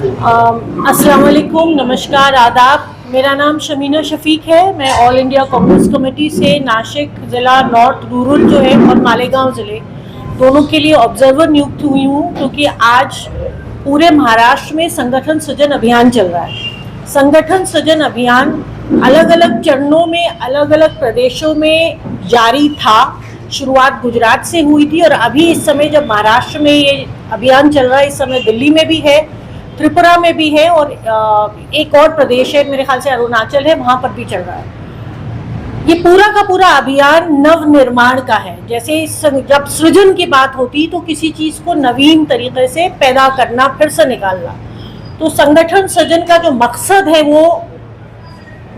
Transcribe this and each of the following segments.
अस्सलाम वालेकुम, नमस्कार, आदाब। मेरा नाम शमीना शफीक है। मैं ऑल इंडिया कांग्रेस कमेटी से नासिक ज़िला नॉर्थ रूरल जो है और मालेगांव ज़िले दोनों के लिए ऑब्जर्वर नियुक्त हुई हूँ, क्योंकि आज पूरे महाराष्ट्र में संगठन सृजन अभियान चल रहा है। संगठन सृजन अभियान अलग अलग चरणों में अलग अलग प्रदेशों में जारी था। शुरुआत गुजरात से हुई थी और अभी इस समय जब महाराष्ट्र में ये अभियान चल रहा है, इस समय दिल्ली में भी है, त्रिपुरा में भी है और एक और प्रदेश है, मेरे ख्याल से अरुणाचल है, वहाँ पर भी चल रहा है। ये पूरा का पूरा अभियान नव निर्माण का है। जैसे जब सृजन की बात होती तो किसी चीज़ को नवीन तरीके से पैदा करना, फिर से निकालना। तो संगठन सृजन का जो मकसद है वो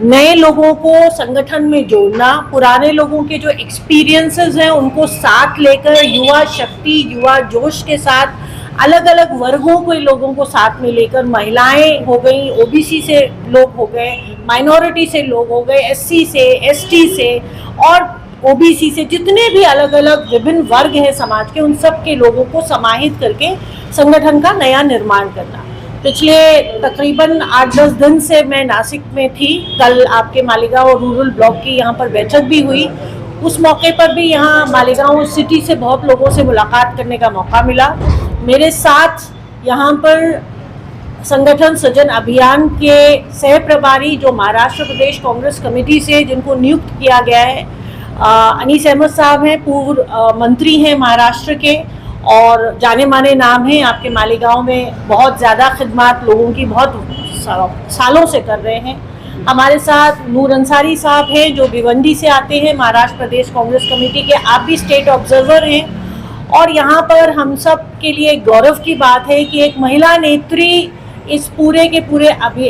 नए लोगों को संगठन में जोड़ना, पुराने लोगों के जो एक्सपीरियंसेस हैं उनको साथ लेकर युवा शक्ति, युवा जोश के साथ अलग अलग वर्गों के लोगों को साथ में लेकर, महिलाएं हो गई, ओबीसी से लोग हो गए, माइनॉरिटी से लोग हो गए, एससी से, एसटी से और ओबीसी से, जितने भी अलग अलग विभिन्न वर्ग हैं समाज के, उन सब के लोगों को समाहित करके संगठन का नया निर्माण करना। पिछले तकरीबन 8-10 दिन से मैं नासिक में थी। कल आपके मालेगांव और रूरल ब्लॉक की यहाँ पर बैठक भी हुई। उस मौके पर भी यहाँ मालेगांव सिटी से बहुत लोगों से मुलाकात करने का मौका मिला। मेरे साथ यहाँ पर संगठन सृजन अभियान के सह प्रभारी जो महाराष्ट्र प्रदेश कांग्रेस कमेटी से जिनको नियुक्त किया गया है, अनीस अहमद साहब हैं, पूर्व मंत्री हैं महाराष्ट्र के और जाने माने नाम हैं। आपके मालेगांव में बहुत ज़्यादा खिदमत लोगों की बहुत सालों से कर रहे हैं। हमारे साथ नूर अंसारी साहब हैं जो भिवंडी से आते हैं, महाराष्ट्र प्रदेश कांग्रेस कमेटी के। आप भी स्टेट ऑब्जर्वर हैं और यहाँ पर हम सब के लिए गौरव की बात है कि एक महिला नेत्री इस पूरे के पूरे अभी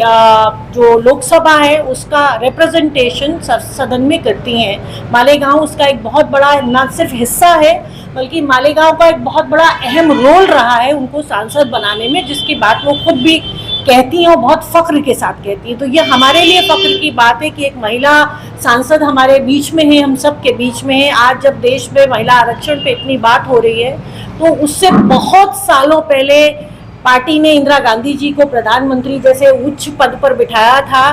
जो लोकसभा है उसका रिप्रेजेंटेशन सदन में करती हैं। मालेगांव उसका एक बहुत बड़ा न सिर्फ हिस्सा है बल्कि मालेगांव का एक बहुत बड़ा अहम रोल रहा है उनको सांसद बनाने में, जिसकी बात वो खुद भी कहती हैं और बहुत फ़ख्र के साथ कहती हैं। तो ये हमारे लिए फ़ख्र की बात है कि एक महिला सांसद हमारे बीच में है, हम सब के बीच में है। आज जब देश में महिला आरक्षण पे इतनी बात हो रही है तो उससे बहुत सालों पहले पार्टी ने इंदिरा गांधी जी को प्रधानमंत्री जैसे उच्च पद पर बिठाया था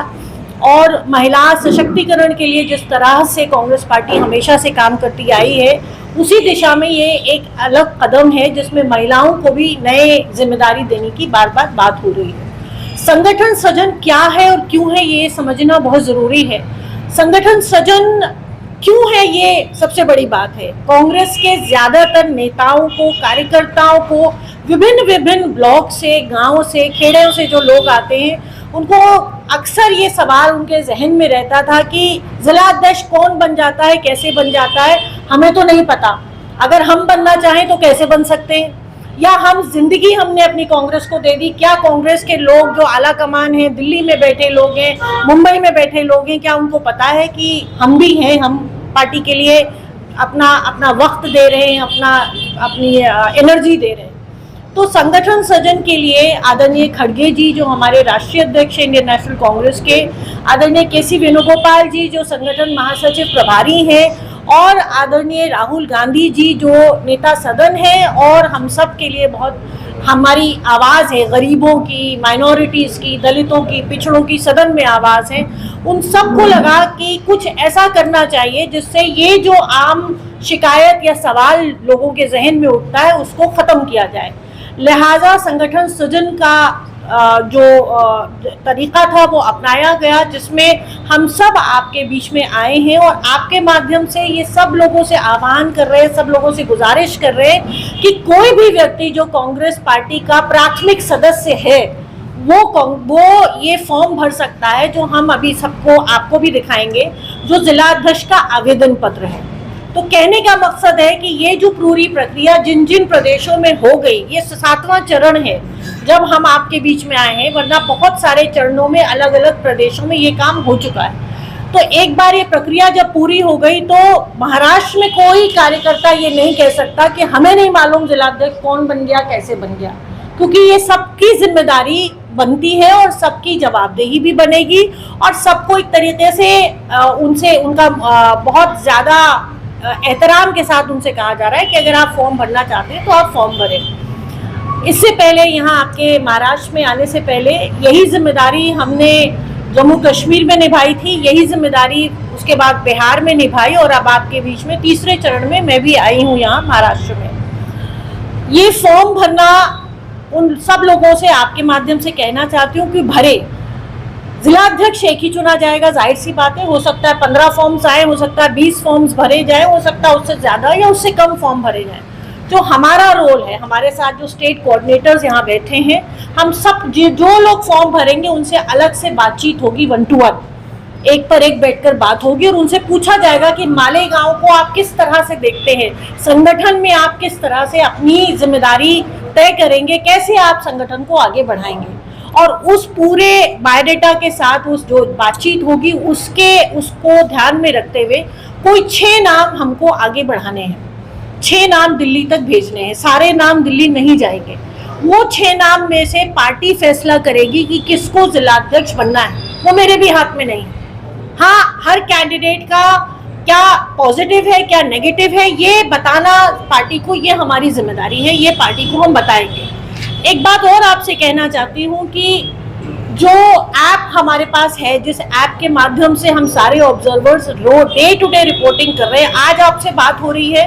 और महिला सशक्तिकरण के लिए जिस तरह से कांग्रेस पार्टी हमेशा से काम करती आई है, उसी दिशा में ये एक अलग कदम है जिसमें महिलाओं को भी नए जिम्मेदारी देने की बार बार बात हो रही है। संगठन सृजन क्या है और क्यों है ये समझना बहुत ज़रूरी है। संगठन सृजन क्यों है ये सबसे बड़ी बात है। कांग्रेस के ज़्यादातर नेताओं को, कार्यकर्ताओं को विभिन्न ब्लॉक से, गाँव से, खेड़ों से जो लोग आते हैं उनको अक्सर ये सवाल उनके जहन में रहता था कि जिला अध्यक्ष कौन बन जाता है, कैसे बन जाता है, हमें तो नहीं पता। अगर हम बनना चाहें तो कैसे बन सकते हैं, या हम जिंदगी हमने अपनी कांग्रेस को दे दी, क्या कांग्रेस के लोग जो आला कमान हैं, दिल्ली में बैठे लोग हैं, मुंबई में बैठे लोग हैं, क्या उनको पता है कि हम भी हैं, हम पार्टी के लिए अपना वक्त दे रहे हैं, अपनी एनर्जी दे रहे हैं। तो संगठन सृजन के लिए आदरणीय खड़गे जी जो हमारे राष्ट्रीय अध्यक्ष इंडियन नेशनल कांग्रेस के, आदरणीय केसी वेणुगोपाल जी जो संगठन महासचिव प्रभारी हैं और आदरणीय राहुल गांधी जी जो नेता सदन है और हम सब के लिए बहुत हमारी आवाज़ है, गरीबों की, माइनॉरिटीज़ की, दलितों की, पिछड़ों की सदन में आवाज़ है। उन सब को लगा कि कुछ ऐसा करना चाहिए जिससे ये जो आम शिकायत या सवाल लोगों के जहन में उठता है उसको ख़त्म किया जाए। लिहाजा संगठन सृजन का जो तरीका था वो अपनाया गया, जिसमें हम सब आपके बीच में आए हैं और आपके माध्यम से ये सब लोगों से आह्वान कर रहे हैं, सब लोगों से गुजारिश कर रहे हैं कि कोई भी व्यक्ति जो कांग्रेस पार्टी का प्राथमिक सदस्य है वो ये फॉर्म भर सकता है जो हम अभी सबको आपको भी दिखाएंगे, जो जिला अध्यक्ष का आवेदन पत्र है। तो कहने का मकसद है कि ये जो पूरी प्रक्रिया जिन जिन प्रदेशों में हो गई, ये 7वां चरण है जब हम आपके बीच में आए हैं, वरना बहुत सारे चरणों में अलग अलग प्रदेशों में ये काम हो चुका है। तो एक बार ये प्रक्रिया जब पूरी हो गई तो महाराष्ट्र में कोई कार्यकर्ता ये नहीं कह सकता कि हमें नहीं मालूम जिलाध्यक्ष कौन बन गया, कैसे बन गया, क्योंकि ये सबकी जिम्मेदारी बनती है और सबकी जवाबदेही भी बनेगी और सबको एक तरीके से उनका बहुत ज़्यादा एहतराम के साथ उनसे कहा जा रहा है कि अगर आप फॉर्म भरना चाहते हैं तो आप फॉर्म भरें। इससे पहले यहाँ आपके महाराष्ट्र में आने से पहले यही जिम्मेदारी हमने जम्मू कश्मीर में निभाई थी, यही जिम्मेदारी उसके बाद बिहार में निभाई, और अब आपके बीच में तीसरे चरण में मैं भी आई हूँ यहाँ महाराष्ट्र में। ये फॉर्म भरना उन सब लोगों से आपके माध्यम से कहना चाहती हूँ कि भरे। जिलाध्यक्ष एक ही चुना जाएगा, जाहिर सी बात है। हो सकता है 15 फॉर्म्स आए, हो सकता है 20 फॉर्म्स भरे जाए, हो सकता है उससे ज़्यादा या उससे कम फॉर्म भरे जाए। जो हमारा रोल है, हमारे साथ जो स्टेट कोऑर्डिनेटर्स यहाँ बैठे हैं, हम सब जो लोग फॉर्म भरेंगे उनसे अलग से बातचीत होगी, 1 to 1, एक पर एक बैठकर बात होगी, और उनसे पूछा जाएगा कि मालेगांव को आप किस तरह से देखते हैं, संगठन में आप किस तरह से अपनी जिम्मेदारी तय करेंगे, कैसे आप संगठन को आगे बढ़ाएंगे। और उस पूरे बायोडाटा के साथ उस जो बातचीत होगी उसको ध्यान में रखते हुए कोई 6 नाम हमको आगे बढ़ाने हैं, 6 नाम दिल्ली तक भेजने हैं। सारे नाम दिल्ली नहीं जाएंगे, वो 6 नाम में से पार्टी फैसला करेगी कि किसको जिलाध्यक्ष बनना है, वो मेरे भी हाथ में नहीं है। हाँ, हर कैंडिडेट का क्या पॉजिटिव है क्या नेगेटिव है ये बताना पार्टी को, ये हमारी जिम्मेदारी है, ये पार्टी को हम बताएंगे। एक बात और आपसे कहना चाहती हूँ कि जो ऐप हमारे पास है, जिस ऐप के माध्यम से हम सारे observers day to day reporting कर रहे हैं, आज आपसे बात हो रही है,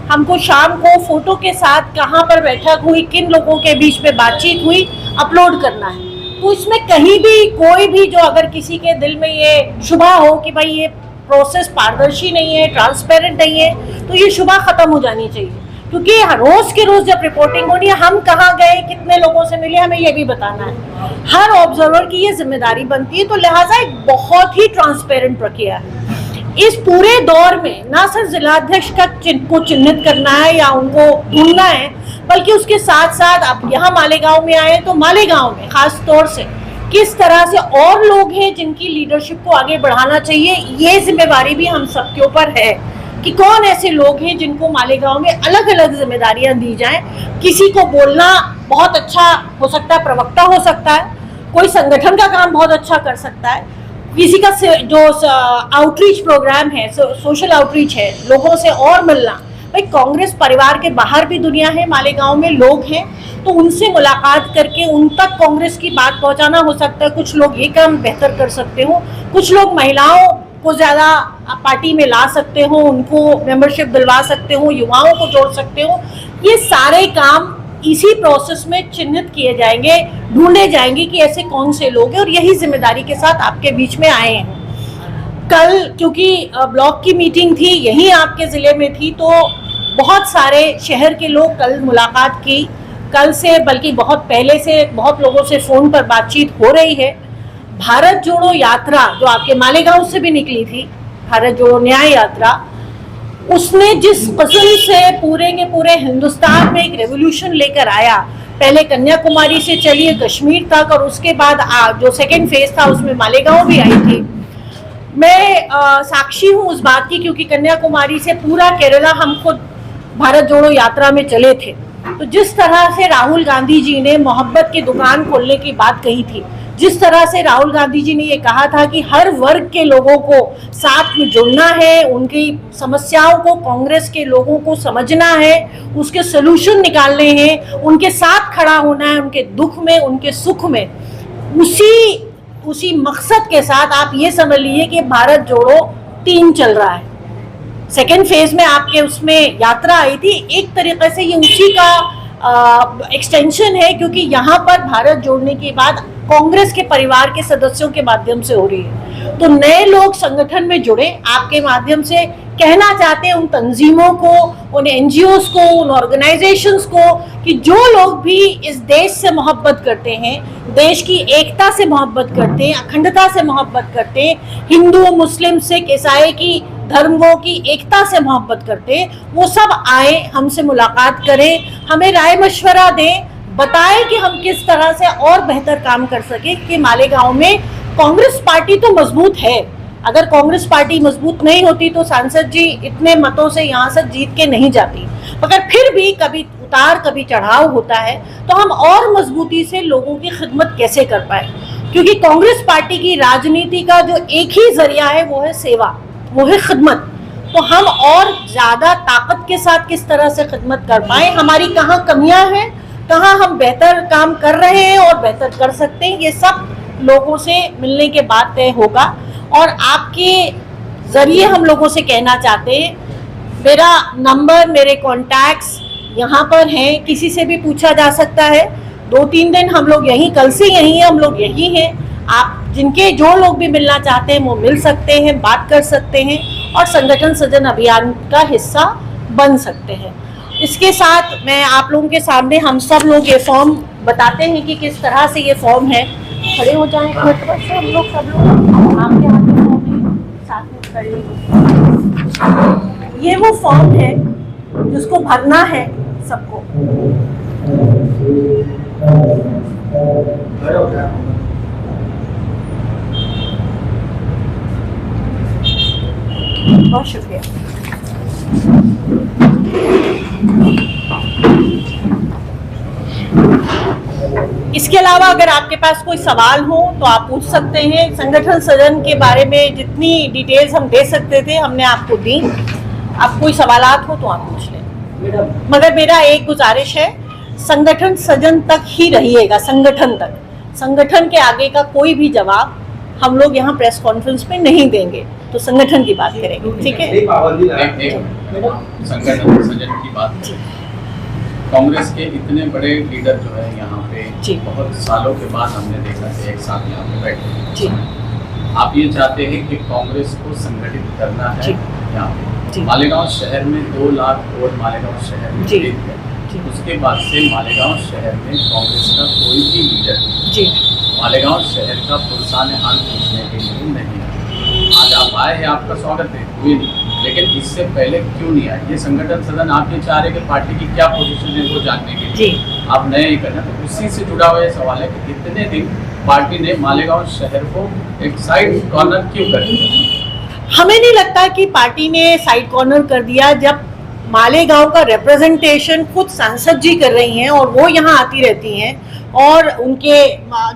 हमको शाम को फोटो के साथ कहाँ पर बैठक हुई, किन लोगों के बीच में बातचीत हुई, अपलोड करना है। तो इसमें कहीं भी कोई भी जो अगर किसी के दिल में ये शुबा हो कि भाई ये प्रोसेस पारदर्शी नहीं है, ट्रांसपेरेंट नहीं है, तो ये शुबा खत्म हो जानी चाहिए। क्योंकि रोज के रोज जब रिपोर्टिंग होनी है, हम कहाँ गए, कितने लोगों से मिले, हमें ये भी बताना है। हर ऑब्जर्वर की ये जिम्मेदारी बनती है। तो लिहाजा एक बहुत ही ट्रांसपेरेंट प्रक्रिया है। इस पूरे दौर में ना सिर्फ जिलाध्यक्ष को चिन्हित करना है या उनको ढूंढना है, बल्कि उसके साथ साथ आप यहाँ मालेगांव में आए तो मालेगांव में खास तौर से किस तरह से और लोग हैं जिनकी लीडरशिप को आगे बढ़ाना चाहिए, ये जिम्मेदारी भी हम सबके ऊपर है कि कौन ऐसे लोग हैं जिनको मालेगांव में अलग अलग जिम्मेदारियां दी जाएं। किसी को बोलना बहुत अच्छा हो सकता है, प्रवक्ता हो सकता है, कोई संगठन का काम बहुत अच्छा कर सकता है, किसी का जो आउटरीच प्रोग्राम है, सोशल आउटरीच है, लोगों से और मिलना। भाई कांग्रेस परिवार के बाहर भी दुनिया है, मालेगांव में लोग हैं, तो उनसे मुलाकात करके उन तक कांग्रेस की बात पहुंचाना हो सकता है। कुछ लोग ये काम बेहतर कर सकते हो, कुछ लोग महिलाओं को ज़्यादा पार्टी में ला सकते हो, उनको मेंबरशिप दिलवा सकते हो, युवाओं को जोड़ सकते हो। ये सारे काम इसी प्रोसेस में चिन्हित किए जाएंगे, ढूंढे जाएंगे कि ऐसे कौन से लोग हैं, और यही जिम्मेदारी के साथ आपके बीच में आए हैं। कल क्योंकि ब्लॉक की मीटिंग थी, यही आपके ज़िले में थी, तो बहुत सारे शहर के लोग कल मुलाकात की। कल से बल्कि बहुत पहले से बहुत लोगों से फ़ोन पर बातचीत हो रही है। भारत जोड़ो यात्रा जो आपके मालेगांव से भी निकली थी, भारत जोड़ो न्याय यात्रा, उसने जिस किस्म से पूरे के पूरे हिंदुस्तान में एक रेवोल्यूशन लेकर आया, पहले कन्याकुमारी से चलिए कश्मीर तक, और उसके बाद जो सेकेंड फेज था उसमें मालेगांव भी आई थी। मैं साक्षी हूँ उस बात की, क्योंकि कन्याकुमारी से पूरा केरला हम खुद भारत जोड़ो यात्रा में चले थे। तो जिस तरह से राहुल गांधी जी ने मोहब्बत की दुकान खोलने की बात कही थी, जिस तरह से राहुल गांधी जी ने ये कहा था कि हर वर्ग के लोगों को साथ में जुड़ना है, उनकी समस्याओं को कांग्रेस के लोगों को समझना है, उसके सलूशन निकालने हैं, उनके साथ खड़ा होना है, उनके दुख में, उनके सुख में, उसी मकसद के साथ आप ये समझ लीजिए कि भारत जोड़ो 3 चल रहा है। सेकेंड फेज में आपके उसमें यात्रा आई थी, एक तरीके से ये उसी का एक्सटेंशन है, क्योंकि यहाँ पर भारत जोड़ने के बाद कांग्रेस के परिवार के सदस्यों के माध्यम से हो रही है। तो नए लोग संगठन में जुड़े, आपके माध्यम से कहना चाहते हैं उन तंजीमों को, उन एनजीओज को, उन ऑर्गेनाइजेशंस को कि जो लोग भी इस देश से मोहब्बत करते हैं, देश की एकता से मोहब्बत करते हैं, अखंडता से मोहब्बत करते हैं, हिंदू मुस्लिम सिख ईसाई की धर्मों की एकता से मोहब्बत करते हैं, वो सब आए, हमसे मुलाकात करें, हमें राय मशवरा दें, बताएं कि हम किस तरह से और बेहतर काम कर सके। कि मालेगांव में कांग्रेस पार्टी तो मजबूत है, अगर कांग्रेस पार्टी मजबूत नहीं होती तो सांसद जी इतने मतों से यहाँ से जीत के नहीं जाती, मगर फिर भी कभी उतार कभी चढ़ाव होता है, तो हम और मजबूती से लोगों की खिदमत कैसे कर पाए। क्योंकि कांग्रेस पार्टी की राजनीति का जो एक ही जरिया है वो है सेवा, वो है खिदमत। तो हम और ज़्यादा ताकत के साथ किस तरह से खिदमत कर पाए, हमारी कहाँ कमियां हैं, कहाँ हम बेहतर काम कर रहे हैं और बेहतर कर सकते हैं, ये सब लोगों से मिलने के बाद तय होगा। और आपके ज़रिए हम लोगों से कहना चाहते हैं, मेरा नंबर, मेरे कॉन्टैक्ट्स यहाँ पर हैं, किसी से भी पूछा जा सकता है। 2-3 दिन हम लोग यहीं, कल से यहीं हैं, हम लोग यहीं हैं। आप जिनके जो लोग भी मिलना चाहते हैं वो मिल सकते हैं, बात कर सकते हैं और संगठन सृजन अभियान का हिस्सा बन सकते हैं। इसके साथ मैं आप लोगों के सामने हम सब लोग ये फॉर्म बताते हैं कि किस तरह से ये फॉर्म है। खड़े हो जाएं से हम लोग, सब लोग आपके हाथ में फॉर्म है, साथ में खड़े। ये वो फॉर्म है जिसको भरना है सबको। बहुत शुक्रिया। इसके अलावा अगर आपके पास कोई सवाल हो तो आप पूछ सकते हैं। संगठन सृजन के बारे में जितनी डिटेल्स हम दे सकते थे हमने आपको दी। आप कोई सवालात हो तो आप पूछ लें। मगर मेरा एक गुजारिश है, संगठन सृजन तक ही रहिएगा, संगठन तक। संगठन के आगे का कोई भी जवाब हम लोग यहाँ प्रेस कॉन्फ्रेंस में नहीं देंगे, तो संगठन की बात करेंगे, ठीक है? संगठन सृजन की बात, कांग्रेस के इतने बड़े लीडर जो है यहाँ पे बहुत सालों के बाद हमने देखा कि एक साथ यहाँ पे बैठे। आप ये चाहते हैं कि कांग्रेस को संगठित करना है यहाँ पे। मालेगांव शहर में 2 लाख वोट मालेगांव शहर में जीत गए। उसके बाद से मालेगांव शहर में कांग्रेस का कोई भी लीडर मालेगांव शहर का पुरसान हाल पूछने के लिए नहीं है। आज आप आए हैं, आपका स्वागत है, कोई नहीं, लेकिन इससे पहले क्यों नहीं आए? ये संगठन सदन आप ये चाह रहे कि पार्टी की क्या पोजीशन है वो जानने के लिए आप नए ही करना, तो उसी से जुड़ा हुआ ये सवाल है कि इतने दिन पार्टी ने मालेगांव शहर को एक साइड कॉर्नर क्यों कर दिया? हमें नहीं लगता कि पार्टी ने साइड कॉर्नर कर दिया। जब मालेगांव का रिप्रेजेंटेशन खुद सांसद जी कर रही हैं और वो यहाँ आती रहती हैं, और उनके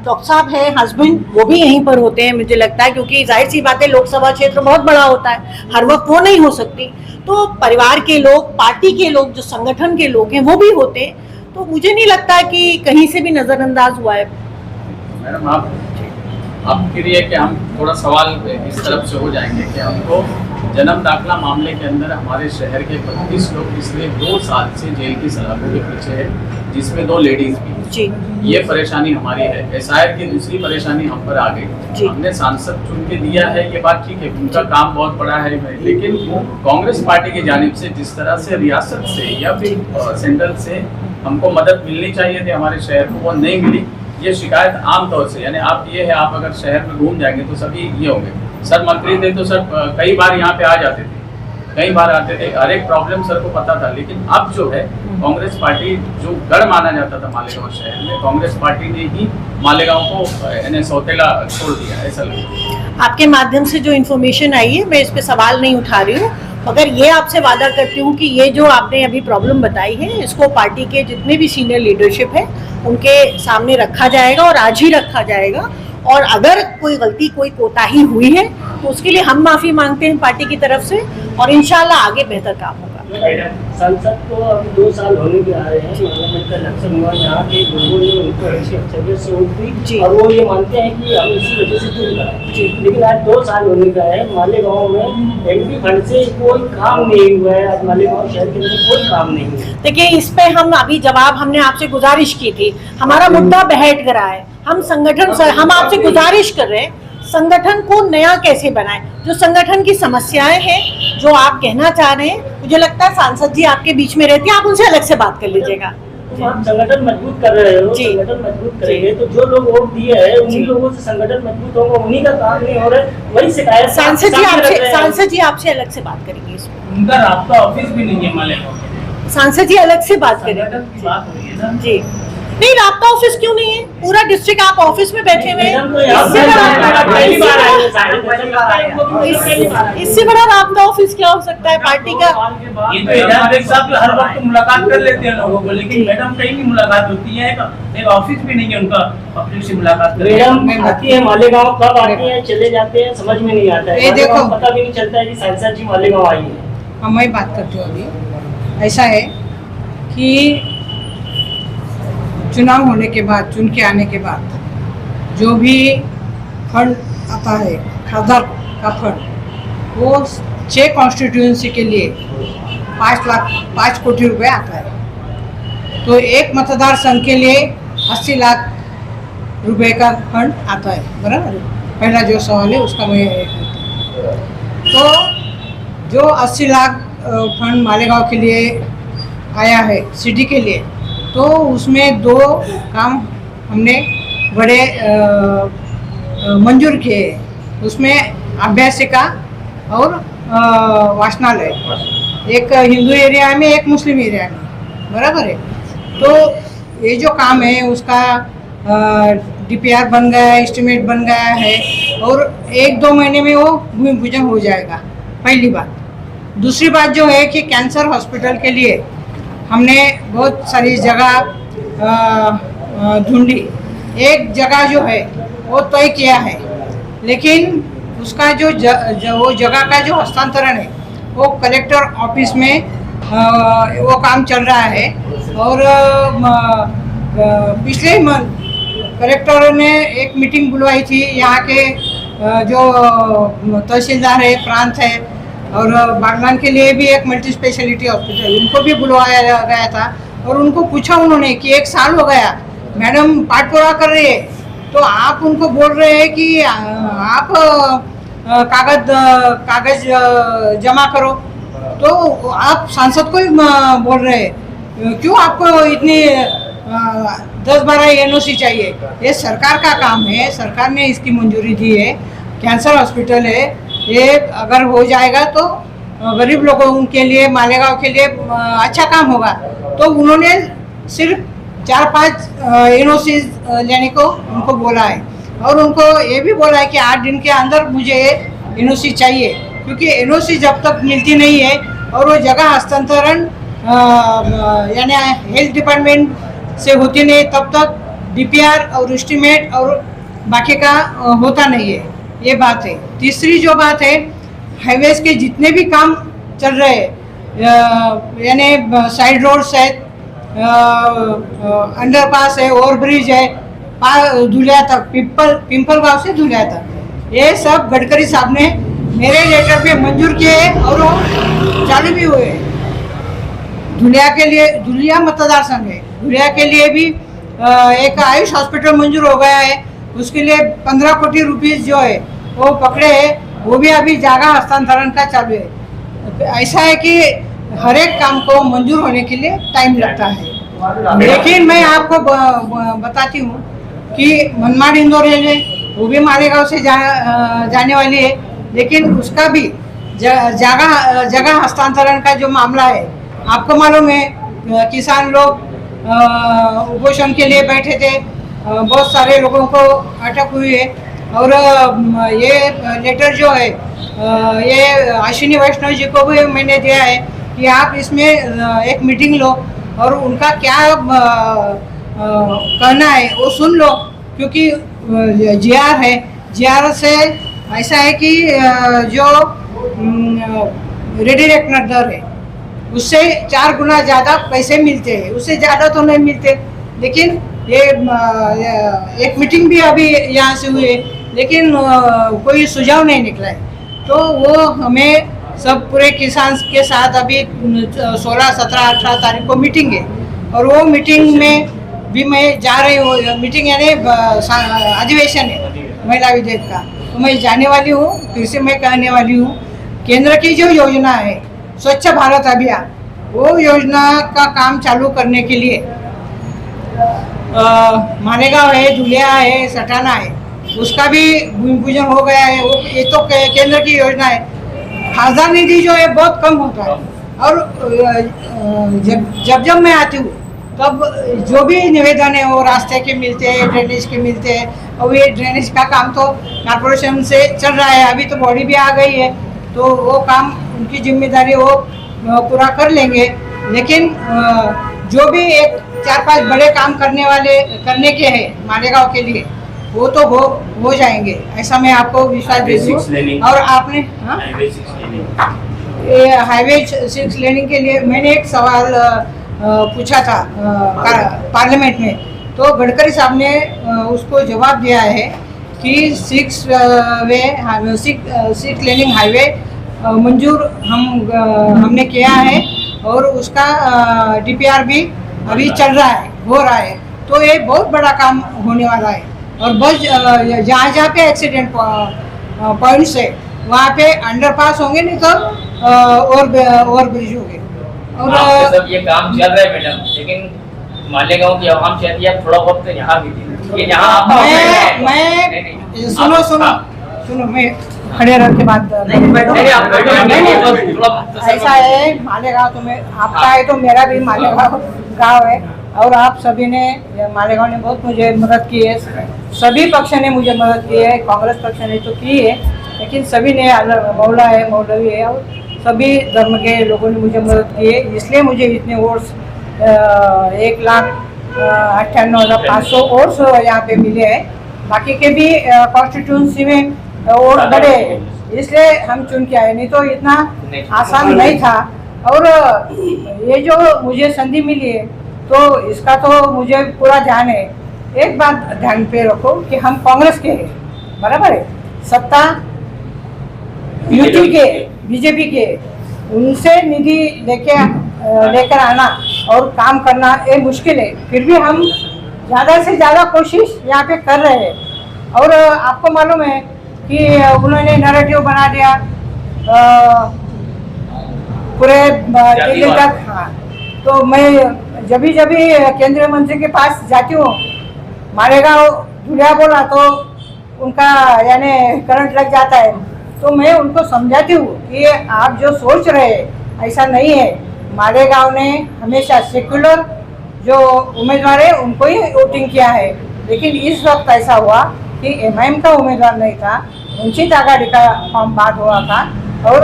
डॉक्टर साहब है हस्बैंड, वो भी यहीं पर होते हैं, मुझे लगता है, क्योंकि जाहिर सी बात है लोकसभा क्षेत्र बहुत बड़ा होता है, हर वक्त वो नहीं हो सकती। तो परिवार के लोग, पार्टी के लोग, जो संगठन के लोग हैं वो भी होते हैं। तो मुझे नहीं लगता कि कहीं से भी नज़रअंदाज हुआ है। मैडम आपके लिए कि हम थोड़ा सवाल इस तरफ से हो जाएंगे कि हमको जन्म दाखिला मामले के अंदर हमारे शहर के 32 लोग पिछले 2 साल से जेल की सलाखों के पीछे है, जिसमें 2 लेडीज भी जी। ये परेशानी हमारी है। एसआईआर की दूसरी परेशानी हम पर आ गई। हमने सांसद चुन के दिया है, ये बात ठीक है, उनका काम बहुत बड़ा है, लेकिन कांग्रेस पार्टी की जानिब से जिस तरह से रियासत से या फिर सेंट्रल से हमको मदद मिलनी चाहिए थी हमारे शहर को, वो नहीं मिली। ये शिकायत आमतौर से, यानी आप ये है, आप अगर शहर में घूम जाएंगे तो सभी ये होंगे, सर मंत्री थे तो सर कई बार यहाँ पे आ जाते थे, कई बार आते थे, हर एक प्रॉब्लम सर को पता था। लेकिन अब जो है कांग्रेस पार्टी, जो गढ़ माना जाता था मालेगांव शहर में, कांग्रेस पार्टी ने ही मालेगांव को सौतेला छोड़ दिया, ऐसा लगता है। आपके माध्यम से जो इन्फॉर्मेशन आई है, मैं इस पे सवाल नहीं उठा रही हूँ, मगर ये आपसे वादा करती हूँ कि ये जो आपने अभी प्रॉब्लम बताई है, इसको पार्टी के जितने भी सीनियर लीडरशिप है उनके सामने रखा जाएगा, और आज ही रखा जाएगा। और अगर कोई गलती, कोई कोताही हुई है तो उसके लिए हम माफ़ी मांगते हैं पार्टी की तरफ से, और इंशाल्लाह आगे बेहतर काम होगा। संसद को अभी 2 साल होने के आ रहे हैं, पार्लियामेंट का इलेक्शन हुआ, यहाँ के लोगों ने उनको अच्छी अक्षरियत से वोट दी और वो ये मानते हैं कि हम इसी वजह से चुन कराए। लेकिन आज 2 साल होने का है, मालेगांव में एमपी फंड से कोई काम नहीं हुआ है। आज मालेगांव शहर के अंदर कोई काम नहीं हुआ। देखिए, इस पे हम अभी जवाब, हमने आपसे गुजारिश की थी, हमारा मुद्दा बैठ गया है। हम संगठन, हम आपसे गुजारिश कर रहे हैं, संगठन को नया कैसे बनाएं, जो संगठन की समस्याएं हैं, जो आप कहना चाह रहे हैं, मुझे लगता है सांसद जी आपके बीच में रहती हैं, आप उनसे अलग से बात कर लीजिएगा। तो आप संगठन मजबूत कर रहे हो, संगठन मजबूत करेंगे तो जो लोग वोट दिए हैं उन्हीं लोगों से संगठन मजबूत होगा, उन्हीं का काम नहीं हो रहा है, वही शिकायत। सांसद जी आपसे अलग से बात करेंगे इसमें। उनका राब्ता ऑफिस भी नहीं है मालेगांव। सांसद जी अलग से बात करेंगे जी। नहीं, राब्ता ऑफिस क्यों नहीं है? पूरा डिस्ट्रिक्ट आप ऑफिस में बैठे हुए हैं, इससे बड़ा राब्ता ऑफिस क्या हो सकता है पार्टी का? ये तो साहब हर वक्त मुलाकात कर लेते हैं लोगों को, लेकिन मैडम कहीं भी मुलाकात होती है, एक ऑफिस भी नहीं है उनका पब्लिक से मुलाकात। मैडम आती है मालेगांव, कब आती है, चले जाते हैं, समझ में नहीं आता है। देखो, पता भी नहीं चलता है कि सांसद जी मालेगांव आई है। मैं बात करती हूँ अभी। ऐसा है कि चुनाव होने के बाद, चुन के आने के बाद जो भी फंड आता है, खासदार का फंड, वो 6 कॉन्स्टिट्यूंसी के लिए 5 कोटि रुपए आता है। तो एक मतदार संघ के लिए 80 लाख रुपए का फंड आता है, बराबर। पहला जो सवाल है उसका मैं तो जो 80 लाख फंड मालेगांव के लिए आया है, सिटी के लिए, तो उसमें 2 काम हमने बड़े मंजूर किए। उसमें अभ्यासिका और वाचनालय, एक हिंदू एरिया में, एक मुस्लिम एरिया में, बराबर है। तो ये जो काम है उसका DPR बन गया है, एस्टिमेट बन गया है, और 1-2 महीने में वो भूमि पूजन हो जाएगा, पहली बात। दूसरी बात जो है कि कैंसर हॉस्पिटल के लिए हमने बहुत सारी जगह ढूंढी। एक जगह जो है वो तय किया है, लेकिन उसका जो वो जगह का जो हस्तांतरण है वो कलेक्टर ऑफिस में वो काम चल रहा है। और पिछले मंथ कलेक्टर ने एक मीटिंग बुलवाई थी, यहाँ के जो तहसीलदार है, प्रांत है, और बागलान के लिए भी एक मल्टी स्पेशलिटी हॉस्पिटल, उनको भी बुलवाया गया था। और उनको पूछा उन्होंने कि 1 साल हो गया, मैडम पाठ पूरा कर रही है, तो आप उनको बोल रहे हैं कि आप कागज जमा करो, तो आप सांसद को ही बोल रहे हैं, क्यों आपको इतनी 10-12 NOC चाहिए? ये सरकार का काम है, सरकार ने इसकी मंजूरी दी है। कैंसर हॉस्पिटल है, ये अगर हो जाएगा तो गरीब लोगों के लिए, मालेगांव के लिए अच्छा काम होगा। तो उन्होंने सिर्फ 4-5 NOC लेने को उनको बोला है, और उनको ये भी बोला है कि 8 दिन के अंदर मुझे NOC चाहिए, क्योंकि NOC जब तक मिलती नहीं है और वो जगह हस्तांतरण यानी हेल्थ डिपार्टमेंट से होती नहीं, तब तक DPR और एस्टिमेट और बाकी का होता नहीं है। ये बात है। तीसरी जो बात है, हाईवेज के जितने भी काम चल रहे हैं, यानी साइड रोड्स है, अंडरपास है, ओवरब्रिज है, धुलिया तक, पिंपल गांव से धुलिया तक, ये सब गडकरी साहब ने मेरे लेटर पे मंजूर किए और वो चालू भी हुए। धुलिया के लिए, धुलिया मतदार संघ है, धुलिया के लिए भी एक आयुष हॉस्पिटल मंजूर हो गया है, उसके लिए 15 कोटि रुपीस जो है वो पकड़े है, वो भी अभी जगह हस्तांतरण का चालू है। ऐसा है कि हर एक काम को मंजूर होने के लिए टाइम लगता है। लेकिन मैं आपको बताती हूँ कि मनमाड़ इंदौर रेलवे वो भी मालेगांव से जाने वाली है, लेकिन उसका भी जगह हस्तांतरण का जो मामला है, आपको मालूम है किसान लोग उपोषण के लिए बैठे थे, बहुत सारे लोगों को अटक हुई है। और ये लेटर जो है ये अश्विनी वैष्णव जी को भी मैंने दिया है कि आप इसमें एक मीटिंग लो और उनका क्या कहना है वो सुन लो, क्योंकि GR है, GR से ऐसा है कि जो रेडिरेक्टर दर है उससे 4 गुना ज़्यादा पैसे मिलते हैं, उससे ज़्यादा तो नहीं मिलते। लेकिन ये एक मीटिंग भी अभी यहाँ से हुई है, लेकिन कोई सुझाव नहीं निकला है। तो वो हमें सब पूरे किसान के साथ अभी 16, 17, 18 तारीख को मीटिंग है, और वो मीटिंग में भी मैं जा रही हूँ। मीटिंग यानी अधिवेशन है महिला विधेयक का, तो मैं जाने वाली हूँ। फिर से मैं कहने वाली हूँ, केंद्र की जो योजना है स्वच्छ भारत अभियान, वो योजना का काम चालू करने के लिए मालेगांव है, धुलिया है, सटाना है, उसका भी भूमि पूजन हो गया है। वो ये तो केंद्र की योजना है। खासदार निधि जो है बहुत कम होता है, और जब मैं आती हूँ तब जो भी निवेदन है वो रास्ते के मिलते हैं, ड्रेनेज के मिलते हैं, और ये ड्रेनेज का काम तो कॉर्पोरेशन से चल रहा है। अभी तो बॉडी भी आ गई है, तो वो काम उनकी जिम्मेदारी वो पूरा कर लेंगे। लेकिन जो भी एक 4-5 बड़े काम करने के हैं मालेगांव के लिए, वो तो हो जाएंगे, ऐसा मैं आपको विश्वास देती हूँ। और आपने हाईवे 6 लेनिंग के लिए मैंने एक सवाल पूछा था पार्लियामेंट में तो गडकरी साहब ने उसको जवाब दिया है कि सिक्स लेनिंग हाईवे मंजूर हमने किया है और उसका DPR भी अभी चल रहा है, हो रहा है। तो ये बहुत बड़ा काम होने वाला है। और बस जहाँ जहाँ पे एक्सीडेंट पॉइंट्स है वहाँ पे अंडरपास होंगे, नहीं तो ओवर ब्रिज होंगे। और सब ये काम चल रहा है मैडम, लेकिन मालेगांव की आवाम चाहती है थोड़ा वक्त यहाँ भी दे। ये यहाँ मैं सुनो मैं खड़े रह के बात ऐसा है, मालेगांव तुम्हें आपका है तो मेरा भी मालेगांव गांव है। और आप सभी ने, मालेगांव ने बहुत मुझे मदद की है, सभी पक्ष ने मुझे मदद की है, कांग्रेस पक्ष ने तो की है, लेकिन सभी ने, मौला है, मौलवी है और सभी धर्म के लोगों ने मुझे मदद की है। इसलिए मुझे इतने वोट्स 1,98,500 वोट्स यहाँ पे मिले हैं। बाकी के भी कॉन्स्टिट्यूंसी में वोट बढ़े, इसलिए हम चुन के आए, नहीं तो इतना आसान नहीं था। और ये जो मुझे संधि मिली है तो इसका तो मुझे पूरा ध्यान है। एक बात ध्यान पे रखो कि हम कांग्रेस के हैं, बराबर है, सत्ता यूटी के, बीजेपी के, उनसे निधि लेकर आना और काम करना ये मुश्किल है। फिर भी हम ज़्यादा से ज़्यादा कोशिश यहाँ पे कर रहे हैं। और आपको मालूम है कि उन्होंने नैरेटिव बना दिया पूरे दिल्ली तक। हाँ, तो मैं जब भी केंद्रीय मंत्री के पास जाती हूँ, मालेगांव जुलिया बोला तो उनका यानी करंट लग जाता है। तो मैं उनको समझाती हूँ कि आप जो सोच रहे हैं ऐसा नहीं है। मालेगांव ने हमेशा सेक्युलर जो उम्मीदवार है उनको ही वोटिंग किया है, लेकिन इस वक्त ऐसा हुआ कि MIM का उम्मीदवार नहीं था, वंचित आघाड़ी का फॉर्म बात हुआ था और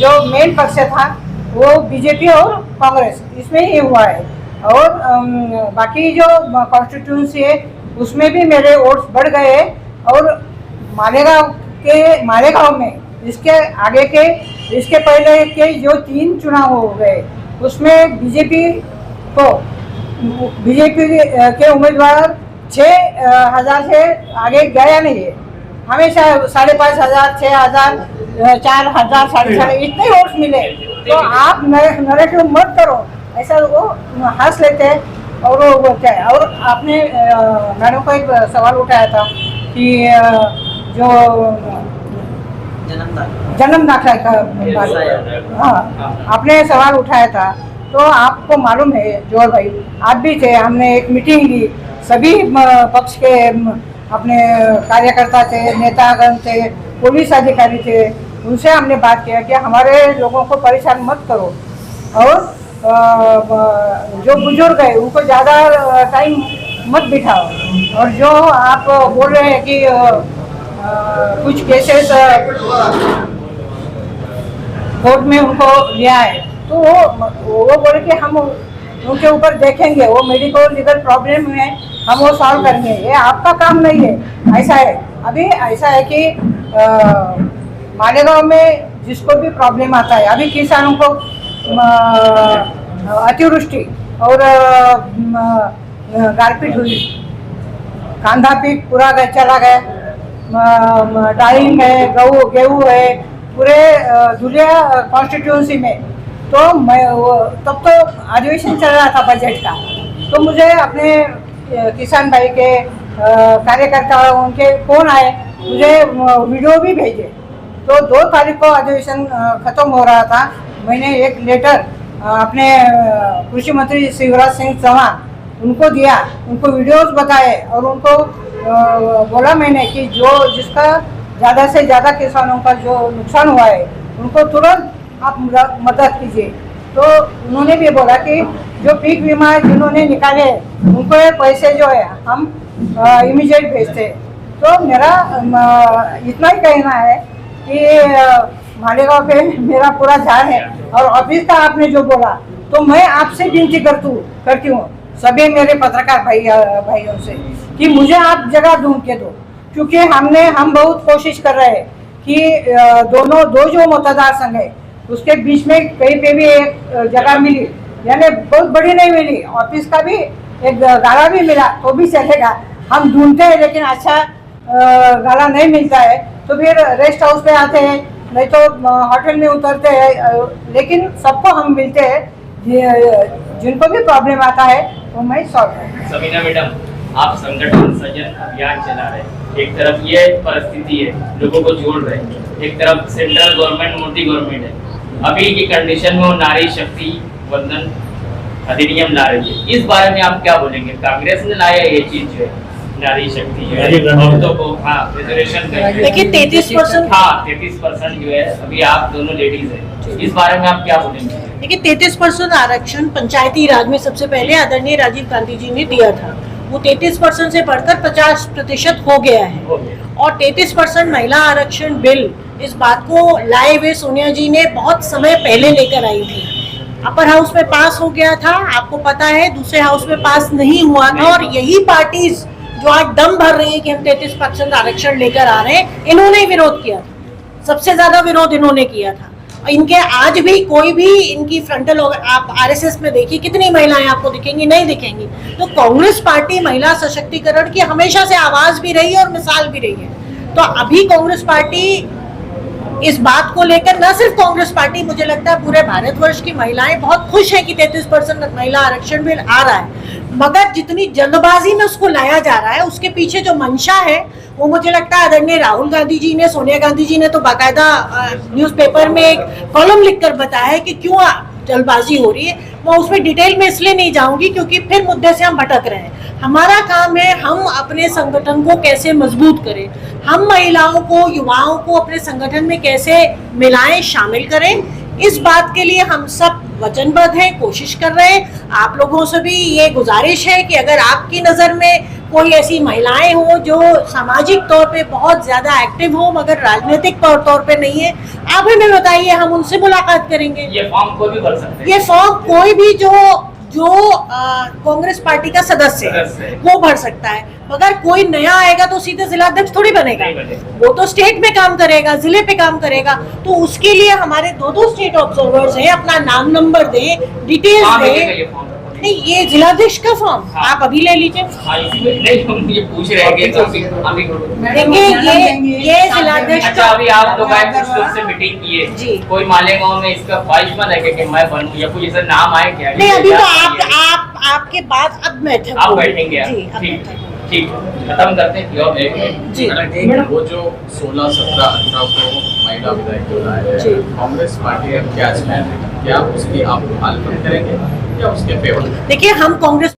जो मेन पक्ष था वो बीजेपी और कांग्रेस, इसमें ही हुआ है। और बाकी जो कॉन्स्टिट्यूंसी है उसमें भी मेरे वोट्स बढ़ गए। और मालेगांव में इसके पहले के जो 3 चुनाव हो गए उसमें बीजेपी के उम्मीदवार 6,000 से आगे गया नहीं है। हमेशा 5,500, 6,000, 4,000, 4,500 इतने वोट्स मिले। तो आप नैरेटिव मत करो, ऐसा वो हंस लेते हैं और वो बोलते हैं। और आपने मैडम को एक सवाल उठाया था कि जो जन्म दाखिला का बात, हाँ, आपने सवाल उठाया था। तो आपको मालूम है जोर भाई, आप भी थे, हमने एक मीटिंग ली, सभी पक्ष के अपने कार्यकर्ता थे, नेतागण थे, पुलिस अधिकारी थे, उनसे हमने बात किया कि हमारे लोगों को परेशान मत करो और जो बुजुर्ग है उनको ज़्यादा टाइम मत बिठाओ। और जो आप बोल रहे हैं कि कुछ केसेस कोर्ट में उनको लिया है, तो वो बोले कि हम उनके ऊपर देखेंगे, वो मेडिकल लीगल प्रॉब्लम है, हम वो सॉल्व करेंगे। ये आपका काम नहीं है। ऐसा है, अभी ऐसा है कि मालेगांव में जिसको भी प्रॉब्लम आता है, अभी किसानों को अतिवृष्टि और गारपीट हुई, कांधा पीक पूरा चला गया, डालिंग है, गेहूँ है, पूरे धुलिया कॉन्स्टिट्यूंसी में। तो तब तो अधिवेशन चल रहा था बजट का, तो मुझे अपने किसान भाई के कार्यकर्ता उनके फोन आए, मुझे वीडियो भी भेजे। तो 2 तारीख को अधिवेशन खत्म हो रहा था, मैंने एक लेटर अपने कृषि मंत्री शिवराज सिंह चौहान उनको दिया, उनको वीडियोस बताए और उनको बोला मैंने कि जिसका ज़्यादा से ज़्यादा किसानों का जो नुकसान हुआ है उनको तुरंत आप मदद कीजिए। तो उन्होंने भी बोला कि जो पीक बीमा जिन्होंने निकाले उनको ये पैसे जो है हम इमीडिएट भेजते। तो मेरा इतना ही कहना है कि मालेगांव पे मेरा पूरा ध्यान है। और ऑफिस का आपने जो बोला, तो मैं आपसे विनती करती हूँ सभी मेरे पत्रकार भाइयों से कि मुझे आप जगह ढूंढ के दो, क्योंकि हम बहुत कोशिश कर रहे हैं कि दो जो मतदार संघ है उसके बीच में कहीं पे भी एक जगह मिली, यानी बहुत बड़ी नहीं मिली, ऑफिस का भी एक गाला भी मिला तो भी चलेगा, हम ढूंढते हैं लेकिन अच्छा गाला नहीं मिलता है तो फिर रेस्ट हाउस पे आते हैं, नहीं तो होटल में उतरते हैं, लेकिन सबको हम मिलते हैं, जिनको भी प्रॉब्लम आता है वो मैं सॉल्व करती हूँ। समीना मैडम, आप संगठन सृजन अभियान चला रहे हैं, एक तरफ ये परिस्थिति है लोगों को जोड़ रहे हैं, एक तरफ सेंट्रल गवर्नमेंट मोदी गवर्नमेंट है, अभी की कंडीशन में वो नारी शक्ति वंदन अधिनियम ला रही है, इस बारे में आप क्या बोलेंगे? कांग्रेस ने लाया ये चीज जो है नारी शक्ति जो है औरतों को रिजर्वेशन देखिए 33%, हाँ 33% जो है, अभी आप दोनों लेडीज है, इस बारे में आप क्या बोलेंगे? देखिए 33% आरक्षण पंचायती राज में सबसे पहले आदरणीय राजीव गांधी जी ने दिया था, वो 33% से बढ़कर 50% हो गया है। और 33% महिला आरक्षण बिल, इस बात को लाए हुए सोनिया जी ने बहुत समय पहले लेकर आई थी। अपर हाउस में पास हो गया था, आपको पता है, दूसरे हाउस में पास नहीं हुआ था, और यही पार्टीज जो आज दम भर रही है कि हम 33% आरक्षण लेकर आ रहे हैं, इन्होंने विरोध किया था, सबसे ज्यादा विरोध इन्होंने किया था। इनके आज भी कोई भी इनकी फ्रंटल, आप आरएसएस में देखिए कितनी महिलाएं आपको दिखेंगी, नहीं दिखेंगी। तो कांग्रेस पार्टी महिला सशक्तिकरण की हमेशा से आवाज भी रही है और मिसाल भी रही है। तो अभी कांग्रेस पार्टी इस बात को लेकर, न सिर्फ कांग्रेस पार्टी, मुझे लगता है पूरे भारतवर्ष की महिलाएं बहुत खुश है कि 33% महिला आरक्षण बिल आ रहा है, मगर जितनी जल्दबाजी में उसको लाया जा रहा है उसके पीछे जो मंशा है वो मुझे लगता है आदरणीय राहुल गांधी जी ने, सोनिया गांधी जी ने तो बाकायदा न्यूज़पेपर में एक कॉलम लिखकर बताया है कि क्यों जल्दबाजी हो रही है। मैं उसमें डिटेल में इसलिए नहीं जाऊंगी क्योंकि फिर मुद्दे से हम भटक रहे हैं। हमारा काम है हम अपने संगठन को कैसे मजबूत करें, हम महिलाओं को, युवाओं को अपने संगठन में कैसे मिलाएं, शामिल करें, इस बात के लिए हम सब वचनबद्ध हैं, कोशिश कर रहे हैं। आप लोगों से भी ये गुजारिश है कि अगर आपकी नज़र में कोई ऐसी महिलाएं हो जो सामाजिक तौर पे बहुत ज़्यादा एक्टिव हो मगर राजनीतिक तौर पे नहीं है, आप हमें बताइए, हम उनसे मुलाकात करेंगे। ये फॉर्म कोई भी भर सकते हैं? ये फॉर्म कोई भी जो कांग्रेस पार्टी का सदस्य है वो भर सकता है, मगर कोई नया आएगा तो सीधे जिलाध्यक्ष थोड़ी बनेगा, वो तो स्टेट में काम करेगा, जिले पे काम करेगा। तो उसके लिए हमारे दो स्टेट ऑब्जर्वर्स हैं, अपना नाम नंबर दें, डिटेल्स दें। नहीं, ये जिलाध्यक्ष का फॉर्म आप अभी ले लीजिए। नहीं, ये पूछ रहे हैं कि अभी देखिए ये जिलाध्यक्ष अच्छा, अभी आप लोग आए, कुछ लोग से मीटिंग किए जी, कोई मालेगांव में इसका ख्वाहिशमंद है कि मैं बनूं या कुछ ऐसा नाम आए क्या? नहीं, अभी तो आपके बाद अब बैठे आप बैठेंगे? जी, ठीक, खत्म करते हैं जी। वो जो 16, 17, 18 को महिला विधायक जो लाए हैं, कांग्रेस पार्टी का क्या स्टैंड है? क्या उसकी आप पालन करेंगे या उसके फेवर? देखिए, हम कांग्रेस